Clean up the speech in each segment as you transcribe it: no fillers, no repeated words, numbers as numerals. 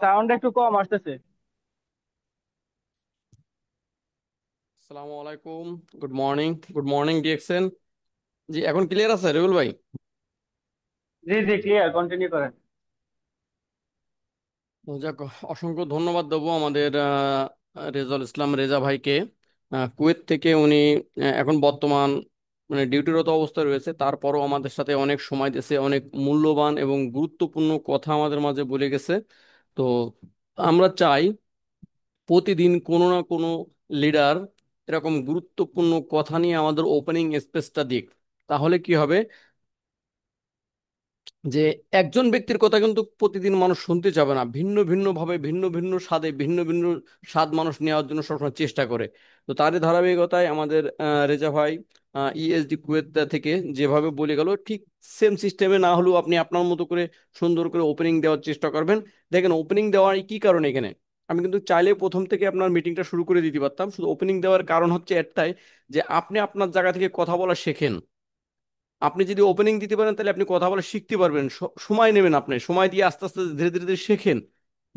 Sound একটু কম আসতেছে। আসসালামু আলাইকুম। Good morning. Good morning DXN. জি, এখন ক্লিয়ার আছে রেবুল ভাই? জি জি, ক্লিয়ার, কন্টিনিউ করেন। তো যাক, অসংখ্য ধন্যবাদ দেবো আমাদের রেজাউল ইসলাম রেজা ভাইকে। কুয়েত থেকে উনি এখন বর্তমান মানে ডিউটিরত অবস্থায় রয়েছে, তারপরও আমাদের সাথে অনেক সময় দিয়েছে, অনেক মূল্যবান এবং গুরুত্বপূর্ণ কথা আমাদের মাঝে বলে গেছে। তো আমরা চাই প্রতিদিন কোনো না কোনো লিডার এরকম গুরুত্বপূর্ণ কথা নিয়ে আমাদের ওপেনিং স্পেসটা দিক। তাহলে কি হবে যে একজন ব্যক্তির কথা কিন্তু প্রতিদিন মানুষ শুনতে চাবে না, ভিন্ন ভিন্ন ভাবে ভিন্ন ভিন্ন স্বাদে ভিন্ন ভিন্ন স্বাদ মানুষ নেওয়ার জন্য সবসময় চেষ্টা করে। তো তারই ধারাবাহিকতায় আমাদের রেজা ভাই ইএসডি কুয়েত থেকে যেভাবে বলে গেল, ঠিক সেম সিস্টেমে না হলেও আপনি আপনার মতো করে সুন্দর করে ওপেনিং দেওয়ার চেষ্টা করবেন। দেখেন, ওপেনিং দেওয়ার কি কারণ এখানে, আমি কিন্তু চাইলে প্রথম থেকে আপনার মিটিংটা শুরু করে দিতে পারতাম, শুধু ওপেনিং দেওয়ার কারণ হচ্ছে একটাই, যে আপনি আপনার জায়গা থেকে কথা বলা শেখেন। আপনি যদি ওপেনিং দিতে পারেন তাহলে আপনি কথা বলা শিখতে পারবেন, সময় নেবেন, আপনি সময় দিয়ে আস্তে আস্তে ধীরে ধীরে ধীরে শেখেন।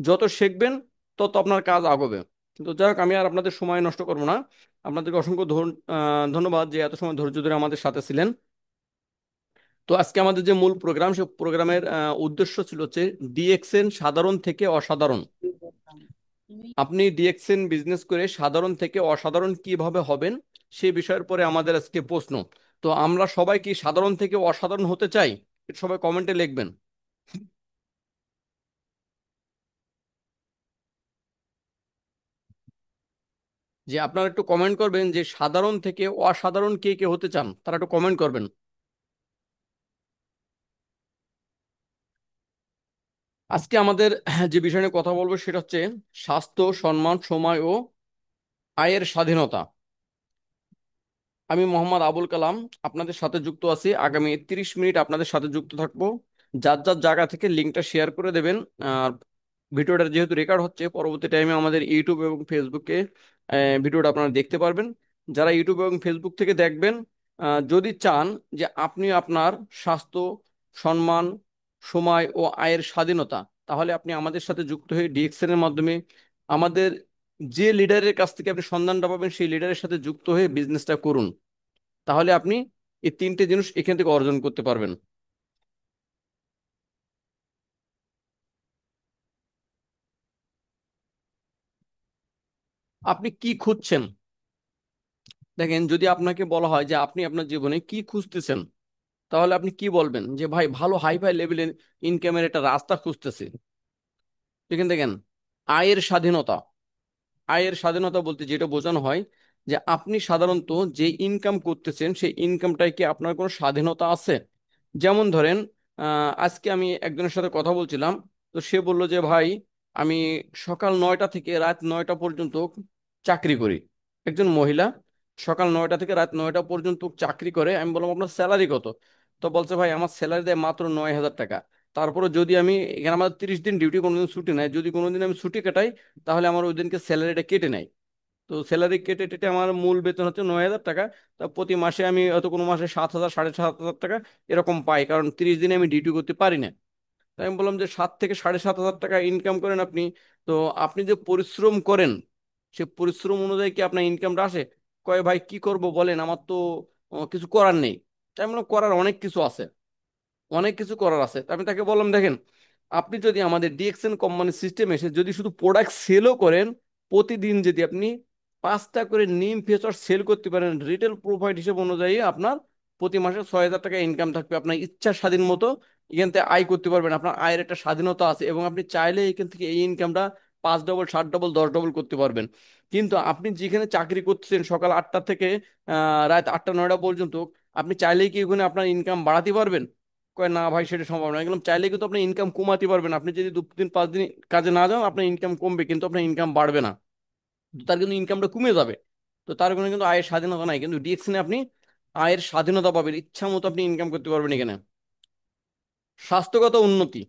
যত শিখবেন তত আপনার কাজ আগবে। কিন্তু যাই হোক, আমি আর আপনাদের সময় নষ্ট করবো না। আপনাদেরকে অসংখ্য ধন্যবাদ যে এত সময় ধৈর্য ধরে আমাদের সাথে ছিলেন। তো আজকে আমাদের যে মূল প্রোগ্রাম, সে প্রোগ্রামের উদ্দেশ্য ছিল হচ্ছে ডিএক্সএন সাধারণ থেকে অসাধারণ। আপনি ডিএক্সএন বিজনেস করে সাধারণ থেকে অসাধারণ কিভাবে হবেন, সেই বিষয়ের পরে আমাদের আজকে প্রশ্ন। তো আমরা সবাই কি সাধারণ থেকে অসাধারণ হতে চাই? এটা সবাই কমেন্টে লিখবেন। যে আপনারা একটু কমেন্ট করবেন যে সাধারণ থেকে অসাধারণ কে কে হতে চান, তারা একটু কমেন্ট করবেন। আজকে আমাদের যে বিষয় নিয়ে কথা বলবো সেটা হচ্ছে স্বাস্থ্য, সম্মান, সময় ও আয়ের স্বাধীনতা। আমি মোহাম্মদ আবুল কালাম আপনাদের সাথে যুক্ত আছি, আগামী 30 মিনিট আপনাদের সাথে যুক্ত থাকবো। যার যার জায়গা থেকে লিঙ্কটা শেয়ার করে দেবেন। আর ভিডিওটা যেহেতু রেকর্ড হচ্ছে, পরবর্তী টাইমে আমাদের ইউটিউব এবং ফেসবুকে ভিডিওটা আপনারা দেখতে পারবেন। যারা ইউটিউব এবং ফেসবুক থেকে দেখবেন, যদি চান যে আপনি আপনার স্বাস্থ্য, সম্মান, সময় ও আয়ের স্বাধীনতা, তাহলে আপনি আমাদের সাথে যুক্ত হয়ে ডিএক্সএন এর মাধ্যমে আমাদের যে লিডারের কাছ থেকে আপনি সন্ধানটা পাবেন সেই লিডারের সাথে যুক্ত হয়ে বিজনেসটা করুন। তাহলে আপনি এই তিনটে জিনিস এখান থেকে অর্জন করতে পারবেন। আপনি কি খুঁজছেন? দেখেন, যদি আপনাকে বলা হয় যে আপনি আপনার জীবনে কি খুঁজতেছেন, তাহলে আপনি কি বলবেন? যে ভাই, ভালো হাই ফাই লেভেলের ইনকামের একটা রাস্তা খুঁজতেছি। দেখেন দেখেন, আয়ের স্বাধীনতা। আয়ের স্বাধীনতা বলতে যেটা বোঝানো হয় যে আপনি সাধারণত যে ইনকাম করতেছেন সেই ইনকামটায় কি আপনার কোনো স্বাধীনতা আছে? যেমন ধরেন, আজকে আমি একজনের সাথে কথা বলছিলাম। তো সে বলল যে ভাই, আমি সকাল 9টা থেকে রাত 9টা পর্যন্ত চাকরি করি। একজন মহিলা সকাল 9টা থেকে রাত 9টা পর্যন্ত চাকরি করে। আমি বললাম আপনার স্যালারি কত? তো বলছে ভাই, আমার স্যালারি দেয় মাত্র 9,000 টাকা। তারপরে যদি আমি, এখানে আমাদের 30 দিন ডিউটি, কোনোদিন ছুটি নাই, যদি কোনোদিন আমি ছুটি কাটাই তাহলে আমার ওই দিনকে স্যালারিটা কেটে নেয়। তো স্যালারি কেটে টেটে আমার মূল বেতন হচ্ছে 9,000 টাকা। তা প্রতি মাসে আমি হয়তো কোনো মাসে 7,000 7,500 টাকা এরকম পাই, কারণ 30 দিনে আমি ডিউটি করতে পারি না। তাই আমি বললাম যে 7 থেকে 7,500 টাকা ইনকাম করেন আপনি, তো আপনি যে পরিশ্রম করেন সে পরিশ্রম অনুযায়ী কি আপনার ইনকামটা আসে? কয় ভাই কি করব বলেন, আমার তো কিছু করার নেই। তাই আমি বললাম, করার অনেক কিছু আছে, অনেক কিছু করার আছে। তা আমি তাকে বললাম, দেখেন, আপনি যদি আমাদের ডিএক্সএন কোম্পানি সিস্টেম এসে যদি শুধু প্রোডাক্ট সেলও করেন, প্রতিদিন যদি আপনি 5টা করে নিম ফেস ওয়াশ সেল করতে পারেন, রিটেল প্রোভাইড হিসেব অনুযায়ী আপনার প্রতি মাসে 6,000 টাকা ইনকাম থাকবে। আপনার ইচ্ছা স্বাধীন মতো এখান থেকে আয় করতে পারবেন, আপনার আয়ের একটা স্বাধীনতা আছে, এবং আপনি চাইলে এখান থেকে এই ইনকামটা 5 ডবল, 7 ডবল, 10 ডবল করতে পারবেন। কিন্তু আপনি যেখানে চাকরি করতেছেন সকাল 8টা থেকে রাত 8টা 9টা পর্যন্ত, আপনি চাইলেই কি ওখানে আপনার ইনকাম বাড়াতে পারবেন? কয় না ভাই, সেটা সম্ভব না। একদম চাইলে কিন্তু আপনি ইনকাম কমাতে পারবেন, আপনি যদি 2 দিন 5 দিন কাজে না যান আপনার ইনকাম কমবে, কিন্তু আপনার ইনকাম বাড়বে না। তো তার কিন্তু ইনকামটা কমে যাবে। তো তার কোনো কিন্তু আয়ের স্বাধীনতা নাই। কিন্তু ডিএক্সনে আপনি আয়ের স্বাধীনতা পাবেন, ইচ্ছা মতো আপনি ইনকাম করতে পারবেন এখানে। স্বাস্থ্যগত উন্নতি।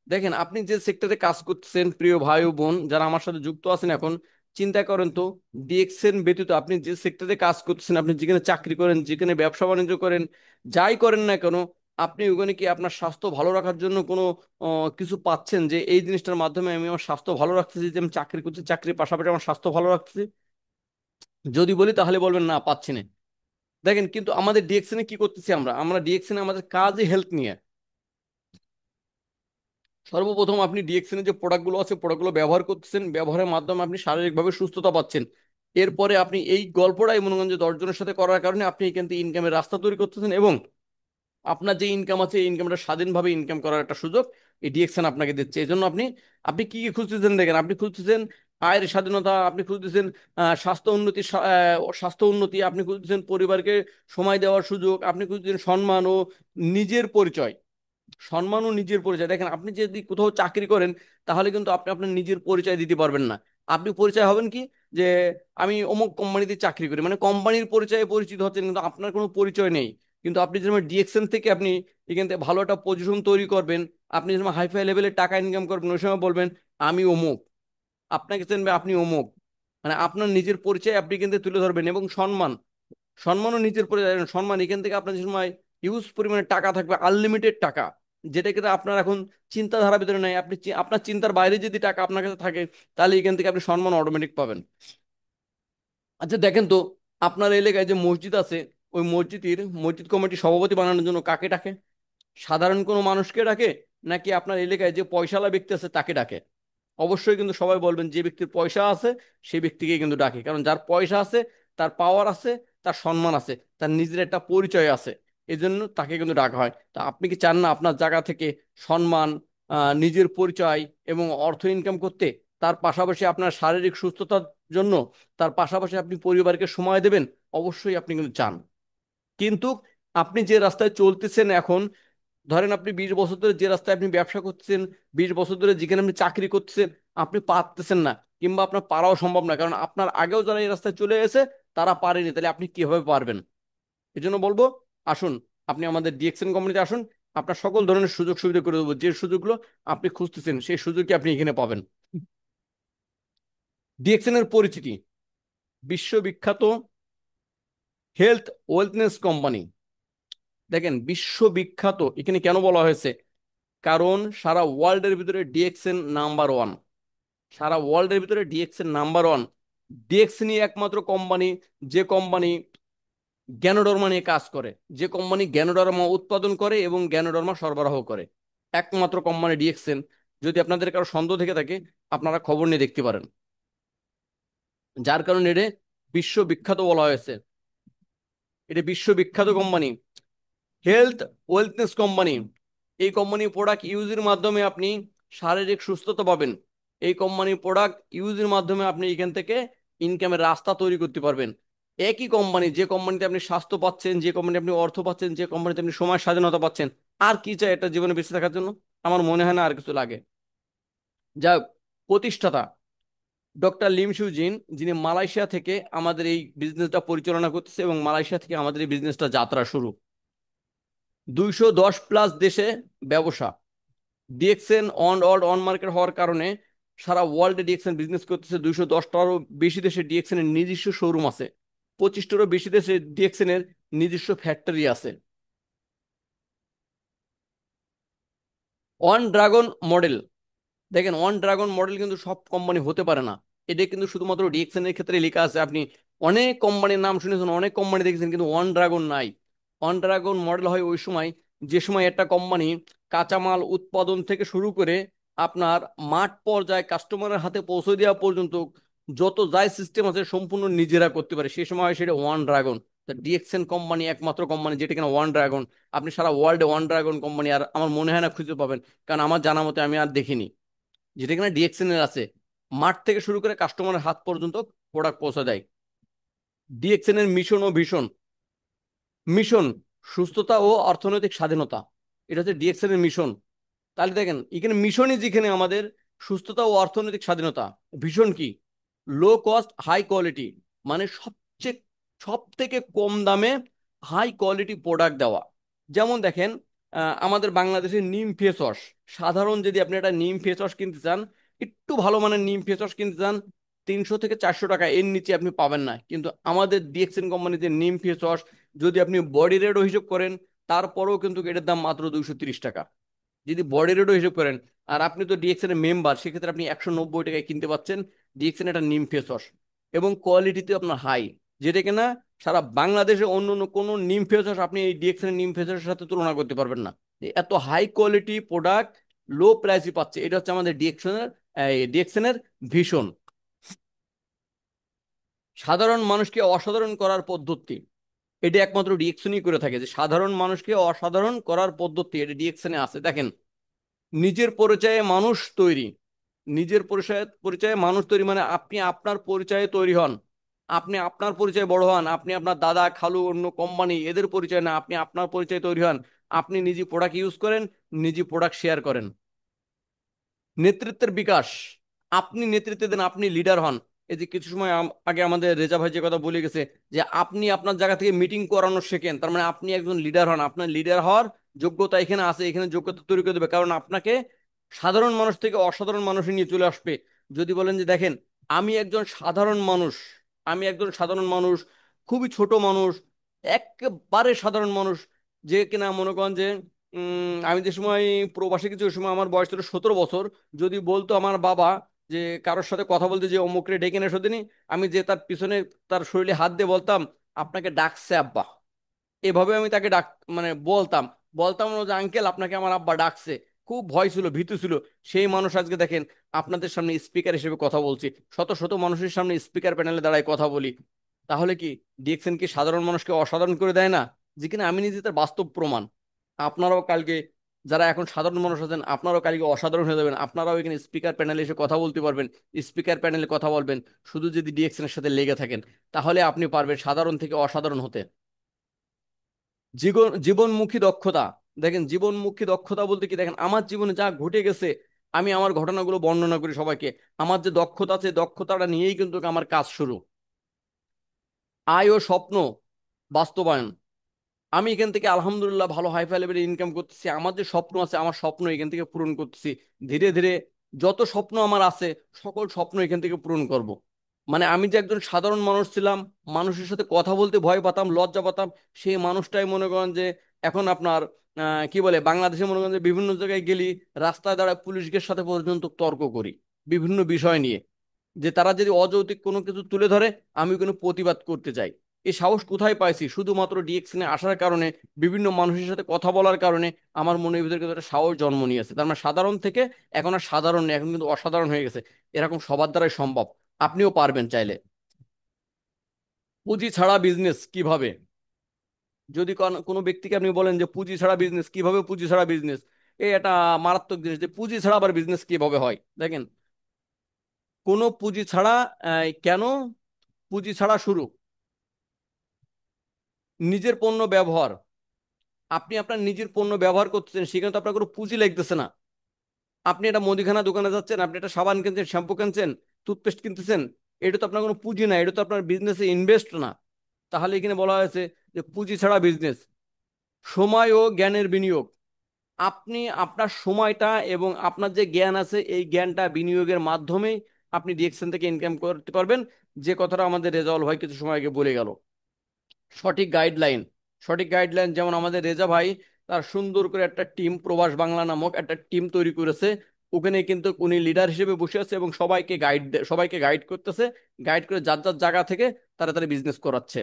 দেখেন, আপনি যে সেক্টরে কাজ করতেছেন, প্রিয় ভাই ও বোন যারা আমার সাথে যুক্ত আছেন এখন, চিন্তা করেন তো, ডিএক্সএন ব্যতীত আপনি যে সেক্টরে কাজ করতেছেন, আপনি যেখানে চাকরি করেন, যেখানে ব্যবসা বাণিজ্য করেন, যাই করেন না কেন, আপনি ওখানে কি আপনার স্বাস্থ্য ভালো রাখার জন্য কোনো কিছু পাচ্ছেন, যে এই জিনিসটার মাধ্যমে আমি আমার স্বাস্থ্য ভালো রাখতেছি, যে আমি চাকরি করছি, চাকরির পাশাপাশি আমার স্বাস্থ্য ভালো রাখতেছি? যদি বলি তাহলে বলবেন না, পাচ্ছি না। দেখেন, কিন্তু আমাদের ডিএকশনে কি করতেছি, আমরা আমরা ডিএকশনে আমাদের কাজই হেলথ নিয়ে। সর্বপ্রথম আপনি ডিএকশনে যে প্রোডাক্টগুলো আছে, প্রোডাক্টগুলো ব্যবহার করতেছেন, ব্যবহারের মাধ্যমে আপনি শারীরিকভাবে সুস্থতা পাচ্ছেন। এরপরে আপনি এই গল্পটাই মনে করেন যে 10 জনের সাথে করার কারণে আপনি এখান থেকে ইনকামের রাস্তা তৈরি করতেছেন, এবং আপনার যে ইনকাম আছে এই ইনকামটা স্বাধীনভাবে ইনকাম করার একটা সুযোগ এই ডিএকশন আপনাকে দিচ্ছে। এই জন্য আপনি আপনি কি কি খুঁজতেছেন, দেখেন, আপনি খুঁজতেছেন আয়ের স্বাধীনতা, আপনি খুঁজতেছেন স্বাস্থ্য উন্নতি, স্বাস্থ্য উন্নতি, আপনি খুঁজতেছেন পরিবারকে সময় দেওয়ার সুযোগ, আপনি খুঁজতেছেন সম্মান ও নিজের পরিচয়। সম্মান ও নিজের পরিচয়, দেখেন, আপনি যদি কোথাও চাকরি করেন তাহলে কিন্তু আপনি আপনার নিজের পরিচয় দিতে পারবেন না। আপনি পরিচয় হবেন কি, যে আমি অমুক কোম্পানিতে চাকরি করি, মানে কোম্পানির পরিচয়ে পরিচিত হচ্ছেন, কিন্তু আপনার কোনো পরিচয় নেই। কিন্তু আপনি যেমন ডিএকশন থেকে আপনি এখান থেকে ভালো একটা পজিশন তৈরি করবেন, আপনি যেমন হাইফাই লেভেলের টাকা ইনকাম করবেন, ওই সময় বলবেন আমি অমুক, আপনাকে চিনবে আপনি অমুক, মানে আপনার নিজের পরিচয় আপনি কিন্তু তুলে ধরবেন। এবং সম্মান, সম্মানও নিজের পরিচয়। সম্মান এখান থেকে আপনার যে সময় হিউজ পরিমাণে টাকা থাকবে, আনলিমিটেড টাকা, যেটা কিন্তু আপনার এখন চিন্তাধারার ভিতরে নাই। আপনি আপনার চিন্তার বাইরে যদি টাকা আপনার কাছে থাকে, তাহলে এখান থেকে আপনি সম্মান অটোমেটিক পাবেন। আচ্ছা দেখেন তো, আপনার এলাকায় যে মসজিদ আছে, ওই মসজিদ কমিটি সভাপতি বানানোর জন্য কাকে ডাকে? সাধারণ কোনো মানুষকে ডাকে, নাকি আপনার এলাকায় যে পয়সাওয়ালা ব্যক্তি আছে তাকে ডাকে? অবশ্যই কিন্তু সবাই বলবেন যে ব্যক্তির পয়সা আছে সেই ব্যক্তিকে কিন্তু ডাকে, কারণ যার পয়সা আছে, তার পাওয়ার আছে, তার সম্মান আছে, তার নিজের একটা পরিচয় আছে, এই জন্য তাকে কিন্তু ডাকা হয়। তা আপনি কি চান না আপনার জায়গা থেকে সম্মান, নিজের পরিচয় এবং অর্থ ইনকাম করতে, তার পাশাপাশি আপনার শারীরিক সুস্থতার জন্য, তার পাশাপাশি আপনি পরিবারকে সময় দেবেন? অবশ্যই আপনি কিন্তু চান। কিন্তু আপনি যে রাস্তায় চলতেছেন এখন, ধরেন আপনি 20 বছর ধরে যে রাস্তায় আপনি ব্যবসা করছেন, 20 বছর ধরে যেখানে আপনি চাকরি করছেন, আপনি পারতেছেন না, কিংবা আপনার পারাও সম্ভব না, কারণ আপনার আগেও যারা এই রাস্তায় চলে এসেছে তারা পারেনি, তাহলে আপনি কিভাবে পারবেন? এই জন্য বলবো, আসুন, আপনি আমাদের ডিএক্সএন কোম্পানিতে আসুন, আপনার সকল ধরনের সুযোগ সুবিধা করে দেবো। যে সুযোগগুলো আপনি খুঁজতেছেন সেই সুযোগই আপনি এখানে পাবেন। ডিএক্সএন এর পরিচিতি, বিশ্ববিখ্যাত হেলথ ওয়েলনেস কোম্পানি। দেখেন, বিশ্ববিখ্যাত এখানে কেন বলা হয়েছে? কারণ সারা ওয়ার্ল্ডের ভিতরে ডিএক্সএন নাম্বার ওয়ান। সারা ওয়ার্ল্ডের ভিতরে ডিএক্সএন নাম্বার ওয়ান। ডিএক্সএনই একমাত্র কোম্পানি যে কোম্পানি গ্যানোডার্মা নিয়ে কাজ করে, যে কোম্পানি গ্যানোডার্মা উৎপাদন করে এবং গ্যানোডার্মা সরবরাহ করে, একমাত্র কোম্পানি ডিএক্সএন। যদি আপনাদের কারো সন্দেহ থেকে থাকে, আপনারা খবর নিয়ে দেখতে পারেন। যার কারণে এটা বিশ্ববিখ্যাত বলা হয়েছে। এটা বিশ্ববিখ্যাত কোম্পানি, হেলথ ওয়েলনেস কোম্পানি। এই কোম্পানির প্রোডাক্ট ইউজের মাধ্যমে আপনি শারীরিক সুস্থতা পাবেন। এই কোম্পানির প্রোডাক্ট ইউজের মাধ্যমে আপনি এখান থেকে ইনকামের রাস্তা তৈরি করতে পারবেন। একই কোম্পানি, যে কোম্পানিতে আপনি স্বাস্থ্য পাচ্ছেন, যে কোম্পানিতে আপনি অর্থ পাচ্ছেন, যে কোম্পানিতে আপনি সময় স্বাধীনতা পাচ্ছেন, আর কি চাই একটা জীবনে বেঁচে থাকার জন্য? আমার মনে হয় না আর কিছু লাগে। যাই হোক, প্রতিষ্ঠাতা ডক্টর লিম সুজিন, যিনি মালয়েশিয়া থেকে আমাদের এই বিজনেসটা পরিচালনা করতেছে, এবং মালয়েশিয়া থেকে আমাদের এই বিজনেসটা যাত্রা শুরু। 210 প্লাস দেশে ব্যবসা। ডিএক্সএন অন মার্কেট হওয়ার কারণে সারা ওয়ার্ল্ডে ডিএক্সএন বিজনেস করতেছে। 210টারও বেশি দেশে ডিএক্সএন এর নিজস্ব শোরুম আছে। 25টারও বেশি দেশে ডিএক্সএন এর নিজস্ব ফ্যাক্টরি আছে। ওয়ান ড্রাগন মডেল, দেখেন, ওয়ান ড্রাগন মডেল কিন্তু সব কোম্পানি হতে পারে না। এটা কিন্তু শুধুমাত্র ডিএক্সএন এর ক্ষেত্রে লেখা আছে। আপনি অনেক কোম্পানির নাম শুনেছেন, অনেক কোম্পানি দেখেছেন, কিন্তু ওয়ান ড্রাগন নাই। ওয়ান ড্রাগন মডেল হয় ওই সময়, যে সময় একটা কোম্পানি কাঁচামাল উৎপাদন থেকে শুরু করে আপনার মাঠ পর্যায়ে কাস্টমারের হাতে পৌঁছে দেওয়া পর্যন্ত যত যাই সিস্টেম আছে সম্পূর্ণ নিজেরা করতে পারে, সেই সময় হয় সেটা ওয়ান ড্রাগন। ডিএক্সএন কোম্পানি একমাত্র কোম্পানি যেটা কিনা ওয়ান ড্রাগন। আপনি সারা ওয়ার্ল্ডে ওয়ান ড্রাগন কোম্পানি আর আমার মনে হয় না খুঁজে পাবেন, কারণ আমার জানা মতে আমি আর দেখিনি। যেটা কিনা ডিএক্সএন এর আছে, মাঠ থেকে শুরু করে কাস্টমারের হাত পর্যন্ত প্রোডাক্ট পৌঁছে দেয়। ডিএক্সএন এর মিশন ও ভীষণ, মিশন সুস্থতা ও অর্থনৈতিক স্বাধীনতা, এটা হচ্ছে ডিএক্সএন এর মিশন। তাহলে দেখেন, এখানে মিশনই যেখানে আমাদের সুস্থতা ও অর্থনৈতিক স্বাধীনতা, ভীষণ কি লো কস্ট হাই কোয়ালিটি, মানে সব থেকে কম দামে হাই কোয়ালিটি প্রোডাক্ট দেওয়া। যেমন দেখেন, আমাদের বাংলাদেশের নিম ফেস ওয়াশ, সাধারণ যদি আপনি একটা নিম ফেস ওয়াশ কিনতে চান, একটু ভালো মানের নিম ফেস ওয়াশ কিনতে চান, 300 থেকে 400 টাকা, এর নিচে আপনি পাবেন না। কিন্তু আমাদের ডিএক্সএন কোম্পানিতে নিম ফেস ওয়াশ, যদি আপনি বডি রেটও হিসেব করেন, তারপরেও কিন্তু এটার দাম মাত্র 230 টাকা। যদি বডি রেটও হিসেব করেন, আর আপনি তো ডিএক্সএন এর মেম্বার, সেক্ষেত্রে আপনি 190 টাকায় কিনতে পাচ্ছেন ডিএক্সএন একটা নিম ফেস ওয়াশ, এবং কোয়ালিটিতে আপনার হাই, যেটা কিনা সারা বাংলাদেশে অন্য অন্য কোনো নিম ফেস ওয়াশ আপনি এই ডিএক্সএন এর নিম ফেস ওয়াশের সাথে তুলনা করতে পারবেন না। এত হাই কোয়ালিটি প্রোডাক্ট লো প্রাইসে পাচ্ছে, এটা হচ্ছে আমাদের ডিএক্সএন এর ভীষণ। সাধারণ মানুষকে অসাধারণ করার পদ্ধতি, এটা একমাত্র ডিএক্সএনই করে থাকে, যে সাধারণ মানুষকে অসাধারণ করার পদ্ধতি এটা ডিএক্সএনে আছে। দেখেন, নিজের পরিচয়ে মানুষ তৈরি, নিজের পরিচয়ে পরিচয়ে মানুষ তৈরি মানে আপনি আপনার পরিচয়ে তৈরি হন, আপনি আপনার পরিচয়ে বড় হন, আপনি আপনার দাদা খালু অন্য কোম্পানি এদের পরিচয় না, আপনি আপনার পরিচয়ে তৈরি হন। আপনি নিজে প্রোডাক্ট ইউজ করেন, নিজে প্রোডাক্ট শেয়ার করেন। নেতৃত্বের বিকাশ, আপনি নেতৃত্ব দেন, আপনি লিডার হন। এই যে কিছু সময় আগে আমাদের রেজা ভাই যে কথা বলে গেছে, যে আপনি আপনার জায়গা থেকে মিটিং করানো শেখেন, তার মানে আপনি একজন লিডার হন। আপনার লিডার হওয়ার যোগ্যতা এখানে আছে, এখানে যোগ্যতা তৈরি করে দেবে, কারণ আপনাকে সাধারণ মানুষ থেকে অসাধারণ মানুষ নিয়ে চলে আসবে। যদি বলেন যে দেখেন, আমি একজন সাধারণ মানুষ, আমি একজন সাধারণ মানুষ, খুবই ছোট মানুষ, একেবারে সাধারণ মানুষ, যে কিনা মনে করেন যে আমি যে সময় প্রবাসে গেছি ওই সময় আমার বয়স ছিল 17 বছর। যদি বলতো আমার বাবা যে কারোর সাথে কথা বলতে, যে অমুকরে ডেকে এনে দিনই, আমি যে তার পিছনে তার শরীরে হাত দিয়ে বলতাম, আপনাকে ডাকছে আব্বা। এভাবে আমি তাকে ডাক মানে বলতাম, বলতাম না যে আঙ্কেল আপনাকে আমার আব্বা ডাকছে। খুব ভয় ছিল, ভীতু ছিল। সেই মানুষ আজকে দেখেন আপনাদের সামনে স্পিকার হিসেবে কথা বলছি, শত শত মানুষের সামনে স্পিকার প্যানেলে দাঁড়ায় কথা বলি। তাহলে কি ডিএক্সএন কি সাধারণ মানুষকে অসাধারণ করে দেয় না? যে কিনা আমি নিজে তার বাস্তব প্রমাণ। আপনারাও কালকে, যারা এখন সাধারণ মানুষ আছেন, আপনারাও কালকে অসাধারণ হয়ে যাবেন, আপনারাও এখানে স্পিকার প্যানেলে এসে কথা বলতে পারবেন, স্পিকার প্যানেলে কথা বলবেন। শুধু যদি ডিএক্সএন এর সাথে লেগে থাকেন, তাহলে আপনি পারবেন সাধারণ থেকে অসাধারণ হতে। জীবনমুখী দক্ষতা, দেখেন জীবনমুখী দক্ষতা বলতে কি, দেখেন আমার জীবনে যা ঘটে গেছে, আমি আমার ঘটনাগুলো বর্ণনা করি সবাইকে। আমার যে দক্ষতা আছে, দক্ষতাটা নিয়েই কিন্তু আমার কাজ শুরু। আয় ও স্বপ্ন বাস্তবায়ন, আমি এখান থেকে আলহামদুলিল্লাহ ভালো হাই ফাই লেভেলে ইনকাম করতেছি, আমার যে স্বপ্ন আছে আমার স্বপ্ন এখান থেকে পূরণ করতেছি। ধীরে ধীরে যত স্বপ্ন আমার আছে, সকল স্বপ্ন এখান থেকে পূরণ করব। মানে আমি যে একজন সাধারণ মানুষ ছিলাম, মানুষের সাথে কথা বলতে ভয় পাতাম, লজ্জা পাতাম, সেই মানুষটাই মনে করেন যে এখন আপনার কি বলে, বাংলাদেশে মনে করেন যে বিভিন্ন জায়গায় গেলি, রাস্তায় দাঁড়ায় পুলিশের সাথে পর্যন্ত তর্ক করি বিভিন্ন বিষয় নিয়ে, যে তারা যদি অযৌক্তিক কোনো কিছু তুলে ধরে, আমি কোনো প্রতিবাদ করতে চাই। এই সাহস কোথায় পাইছি? শুধুমাত্র ডিএক্সএনে আসার কারণে, বিভিন্ন মানুষের সাথে কথা বলার কারণে আমার মনের ভিতরে কিন্তু একটা সাহস জন্ম নিয়েছে। তার মানে সাধারণ থেকে এখন আর সাধারণ নেই, এখন কিন্তু অসাধারণ হয়ে গেছে। এরকম সবার দ্বারাই সম্ভব, আপনিও পারবেন চাইলে। পুঁজি ছাড়া বিজনেস কিভাবে? যদি কোনো ব্যক্তিকে আপনি বলেন যে পুঁজি ছাড়া বিজনেস কিভাবে, পুঁজি ছাড়া বিজনেস, এই একটা মারাত্মক জিনিস, যে পুঁজি ছাড়া আবার বিজনেস কিভাবে হয়। দেখেন, কোনো পুঁজি ছাড়া কেন? পুঁজি ছাড়া শুরু, নিজের পণ্য ব্যবহার, আপনি আপনার নিজের পণ্য ব্যবহার করতেছেন, সেখানে তো আপনার কোনো পুঁজি লাগতেছে না। আপনি একটা মুদিখানা দোকানে যাচ্ছেন, আপনি একটা সাবান কিনছেন, শ্যাম্পু কিনছেন, টুথপেস্ট কিনতেছেন, এটা তো আপনার কোনো পুঁজি না, এটা তো আপনার বিজনেসে ইনভেস্ট না। তাহলে এখানে বলা হয়েছে যে পুঁজি ছাড়া বিজনেস। সময় ও জ্ঞানের বিনিয়োগ, আপনি আপনার সময়টা এবং আপনার যে জ্ঞান আছে, এই জ্ঞানটা বিনিয়োগের মাধ্যমেই আপনি ডিএক্সএন থেকে ইনকাম করতে পারবেন, যে কথাটা আমাদের রেজাউল ভাই কিছু সময় আগে বলে গেল। সঠিক গাইডলাইন, সঠিক গাইডলাইন, যেমন আমাদের রেজা ভাই তার সুন্দর করে একটা টিম, প্রবাস বাংলা নামক একটা টিম তৈরি করেছে। ওখানে কিন্তু উনি লিডার হিসেবে বসে আছে এবং সবাইকে গাইড করতেছে, গাইড করে যার যার জায়গা থেকে তারা তারা বিজনেস করাচ্ছে।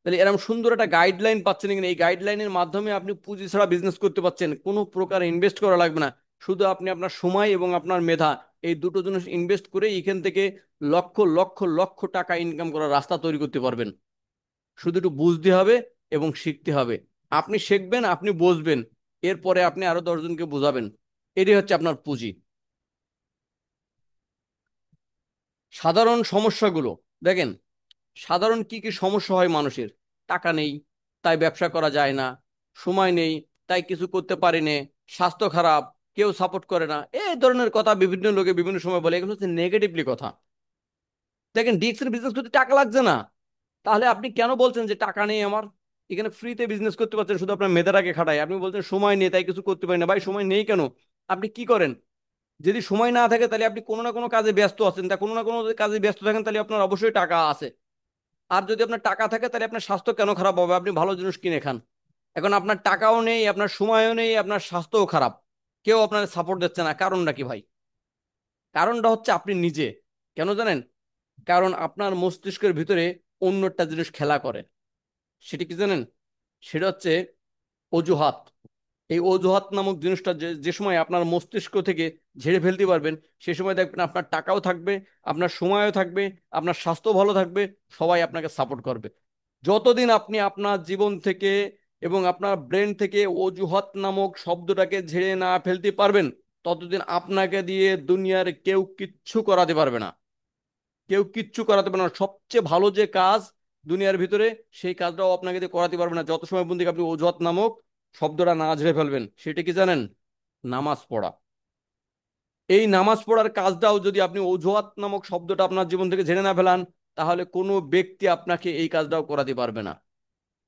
তাহলে এরকম সুন্দর একটা গাইডলাইন পাচ্ছেন এখানে, এই গাইডলাইনের মাধ্যমে আপনি পুঁজি ছাড়া বিজনেস করতে পারছেন, কোনো প্রকার ইনভেস্ট করা লাগবে না। শুধু আপনি আপনার সময় এবং আপনার মেধা, এই দুটো জিনিস ইনভেস্ট করে এখান থেকে লক্ষ লক্ষ লক্ষ টাকা ইনকাম করার রাস্তা তৈরি করতে পারবেন। শুধু একটু বুঝতে হবে এবং শিখতে হবে। আপনি শিখবেন, আপনি বুঝবেন, এরপরে আপনি আরো 10 জনকে বোঝাবেন। এটাই হচ্ছে আপনার পুঁজি। সাধারণ সমস্যাগুলো, দেখেন সাধারণ কি কি সমস্যা হয় মানুষের। টাকা নেই তাই ব্যবসা করা যায় না, সময় নেই তাই কিছু করতে পারি না, স্বাস্থ্য খারাপ, কেউ সাপোর্ট করে না, এই ধরনের কথা বিভিন্ন লোকে বিভিন্ন সময় বলে, এগুলো হচ্ছে নেগেটিভলি কথা। দেখেন ডিএক্সের বিজনেস করতে টাকা লাগছে না, তাহলে আপনি কেন বলছেন যে টাকা নেই আমার? এখানে ফ্রিতে বিজনেস করতে পারছেন, শুধু আপনার মেধাটাকে খাটায়। আপনি বলছেন সময় নেই তাই কিছু করতে পারি না, ভাই সময় নেই কেন? আপনি কি করেন? যদি সময় না থাকে তাহলে আপনি কোনো না কোনো কাজে ব্যস্ত আছেন, তা কোনো না কোনো কাজে ব্যস্ত থাকেন, তাহলে আপনার অবশ্যই টাকা আছে। আর যদি আপনার টাকা থাকে তাহলে আপনার স্বাস্থ্য কেন খারাপ হবে? আপনি ভালো জিনিস কিনে খান। এখন আপনার টাকাও নেই, আপনার সময়ও নেই, আপনার স্বাস্থ্যও খারাপ, কেউ আপনার সাপোর্ট দিচ্ছে না, কারণটা কি ভাই? কারণটা হচ্ছে আপনি নিজে। কেন জানেন? কারণ আপনার মস্তিষ্কের ভিতরে অন্য একটা জিনিস খেলা করে। সেটা কি জানেন? সেটা হচ্ছে অজুহাত। এই অজুহাত নামক জিনিসটা যে যে সময় আপনার মস্তিষ্ক থেকে ঝেড়ে ফেলতে পারবেন, সে সময় দেখবেন আপনার টাকাও থাকবে, আপনার সময়ও থাকবে, আপনার স্বাস্থ্য ভালো থাকবে, সবাই আপনাকে সাপোর্ট করবে। যতদিন আপনি আপনার জীবন থেকে এবং আপনার ব্রেন থেকে অজুহাত নামক শব্দটাকে ঝেড়ে না ফেলতে পারবেন, ততদিন আপনাকে দিয়ে দুনিয়ার কেউ কিচ্ছু করাতে পারবে না। কেউ কিচ্ছু করাতে পারবে না। সবচেয়ে ভালো যে কাজ দুনিয়ার ভিতরে, সেই কাজটাও আপনাকে দিয়ে করাতে পারবে না যত সময় পর্যন্ত আপনি অজুহাত নামক শব্দটা না ঝেড়ে ফেলবেন। সেটা কি জানেন? নামাজ পড়া। এই নামাজ পড়ার কাজটাও যদি আপনি অজুহাত নামক শব্দটা আপনার জীবন থেকে ঝেড়ে না ফেলান, তাহলে কোনো ব্যক্তি আপনাকে এই কাজটাও করাতে পারবে না।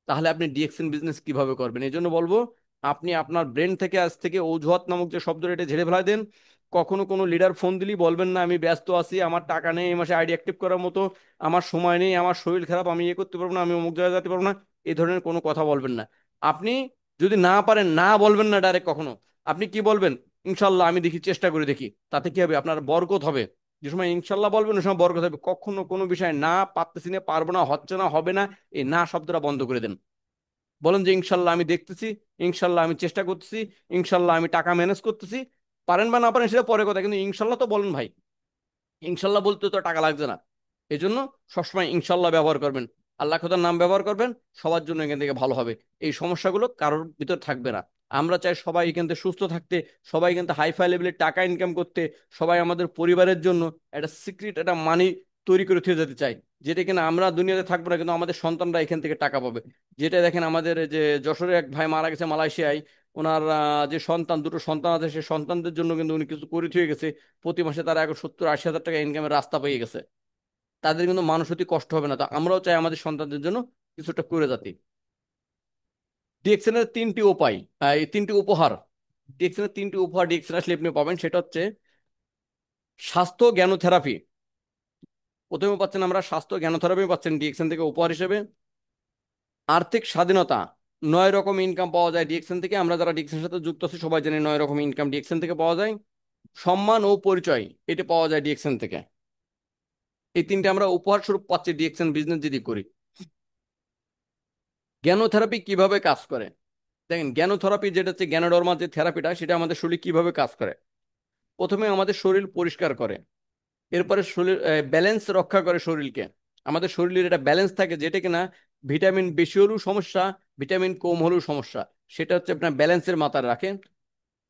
তাহলে আপনি ডিএকশন বিজনেস কিভাবে করবেন? এই জন্য বলবো, আপনি আপনার ব্রেন থেকে আজ থেকে অজুহাত নামক যে শব্দটা, এটা ঝেড়ে ফেলাই দেন। কখনো কোনো লিডার ফোন দিলেই বলবেন না আমি ব্যস্ত আছি, আমার টাকা নেই এই মাসে আইডি অ্যাক্টিভ করার মতো, আমার সময় নেই, আমার শরীর খারাপ, আমি ইয়ে করতে পারবো না, আমি অমুক জায়গায় যেতে পারবো না। এই ধরনের কোনো কথা বলবেন না। আপনি যদি না পারেন, না বলবেন না ডাইরেক্ট কখনো। আপনি কি বলবেন? ইনশাল্লাহ আমি দেখি, চেষ্টা করে দেখি। তাতে কি হবে? আপনার বরকত হবে। যে সময় ইনশাল্লাহ বলবেন, ওই সময় বরকত হবে। কখনো কোনো বিষয় না পারতেছি না, পারবো না, হচ্ছে না, হবে না, এই না শব্দটা বন্ধ করে দেন। বলেন যে ইনশাল্লাহ আমি দেখতেছি, ইনশাল্লাহ আমি চেষ্টা করতেছি, ইনশাল্লাহ আমি টাকা ম্যানেজ করতেছি। পারেন বা না পারেন সেটা পরে কথা, কিন্তু ইনশাল্লাহ তো বলেন ভাই। ইনশাল্লাহ বলতে তো টাকা লাগছে না। এই জন্য সবসময় ইনশাল্লাহ ব্যবহার করবেন, আল্লাহ খোদার নাম ব্যবহার করবেন। সবার জন্য এখান থেকে ভালো হবে। এই সমস্যাগুলো কারোর ভিতর থাকবে না। আমরা চাই সবাই এখান থেকে সুস্থ থাকতে, সবাই কিন্তু হাইফাই লেভেলের টাকা ইনকাম করতে, সবাই আমাদের পরিবারের জন্য একটা সিক্রেট একটা মানি তৈরি করে থেকে যেতে চাই, যেটা কিনা আমরা দুনিয়াতে থাকবো না কিন্তু আমাদের সন্তানরা এখান থেকে টাকা পাবে। যেটা দেখেন আমাদের এই যে যশোরে এক ভাই মারা গেছে মালয়েশিয়ায়, ওনার যে সন্তান, দুটো সন্তান আছে, সেই সন্তানদের জন্য কিন্তু উনি কিছু করে থুয়ে গেছে। প্রতি মাসে তারা এখন 70-80 হাজার টাকা ইনকামের রাস্তা পেয়ে গেছে। তাদের কিন্তু মানসিক কষ্ট হবে না। তো আমরাও চাই আমাদের সন্তানদের জন্য কিছুটা করে যাতে। ডিএক্সএন এর তিনটি উপায়, এই তিনটি উপহার, ডিএক্সএন এর তিনটি উপহার ডিএক্সএন আসলে আপনি পাবেন। সেটা হচ্ছে স্বাস্থ্য জ্ঞান থেরাপি। প্রথমে পাচ্ছেন আমরা স্বাস্থ্য জ্ঞান থেরাপি পাচ্ছেন ডিএক্সএন থেকে উপহার হিসেবে। আর্থিক স্বাধীনতা, 9 রকম ইনকাম পাওয়া যায় ডিএক্সএন থেকে। আমরা যারা ডিএক্সএন সাথে যুক্ত আছি সবাই জানি 9 রকম ইনকাম ডিএক্সএন থেকে পাওয়া যায়। সম্মান ও পরিচয়, এটা পাওয়া যায় ডিএক্সএন থেকে। এই তিনটে আমরা উপহার স্বরূপ পাচ্ছি ডিএক্সএন বিজনেস যদি করি। জ্ঞানোথেরাপি কিভাবে কাজ করে? দেখেন, জ্ঞানোথেরাপি যেটা হচ্ছে জ্ঞানোডর্মা যে থেরাপিটা, সেটা আমাদের শরীর কিভাবে কাজ করে। প্রথমে আমাদের শরীর পরিষ্কার করে, এরপরে শরীর ব্যালেন্স রক্ষা করে শরীরকে। আমাদের শরীরের একটা ব্যালেন্স থাকে, যেটা কিনা ভিটামিন বেশি হলেও সমস্যা, ভিটামিন কম হলেও সমস্যা, সেটা হচ্ছে আপনার ব্যালেন্সের মাথায় রাখে।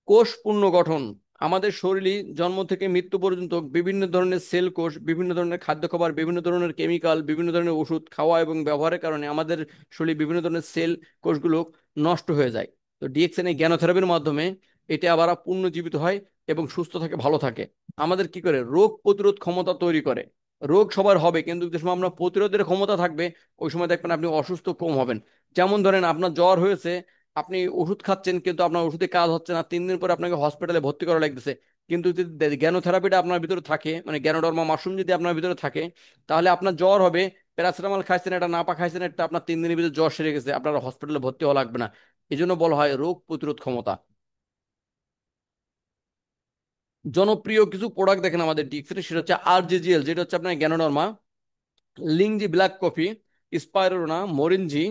কোষ পুনর্গঠন, আমাদের শরীরে জন্ম থেকে মৃত্যু পর্যন্ত বিভিন্ন ধরনের সেল কোষ, বিভিন্ন ধরনের খাদ্য খাবার, বিভিন্ন ধরনের কেমিক্যাল, বিভিন্ন ধরনের ওষুধ খাওয়া এবং ব্যবহারের কারণে আমাদের শরীরে বিভিন্ন ধরনের সেল কোষগুলো নষ্ট হয়ে যায়। তো ডিএক্সএন এই জ্ঞানোথেরাপির মাধ্যমে এটা আবার পুনর্জীবিত হয় এবং সুস্থ থাকে, ভালো থাকে। আমাদের কি করে? রোগ প্রতিরোধ ক্ষমতা তৈরি করে। রোগ সবার হবে, কিন্তু যে সময় আপনার প্রতিরোধের ক্ষমতা থাকবে, ওই সময় দেখবেন আপনি অসুস্থ কম হবেন। যেমন ধরেন আপনার জ্বর হয়েছে, আপনি ওষুধ খাচ্ছেন কিন্তু আপনার ওষুধে কাজ হচ্ছে না, 3 দিন পরে আপনাকে হসপিটালে ভর্তি করা লাগতেছে। কিন্তু যদি জ্ঞানোথেরাপিটা আপনার ভিতরে থাকে, মানে জ্ঞানোডর্মা মাশরুম যদি আপনার ভিতরে থাকে, তাহলে আপনার জ্বর হবে, প্যারাসিটামল খাইছেন, একটা নাপা খাইছেন একটা, আপনার 3 দিনের ভিতরে জ্বর সেরে গেছে, আপনার হসপিটালে ভর্তি হওয়া লাগবে না। এই জন্য বলা হয় রোগ প্রতিরোধ ক্ষমতা। জনপ্রিয় কিছু প্রোডাক্ট দেখেন আমাদের ডিক্সের, সেটা হচ্ছে আরজিজিএল, যেটা হচ্ছে আপনার জ্ঞানোডর্মা, লিংজি ব্ল্যাক কফি, স্পাইরোনা, মরিনজি,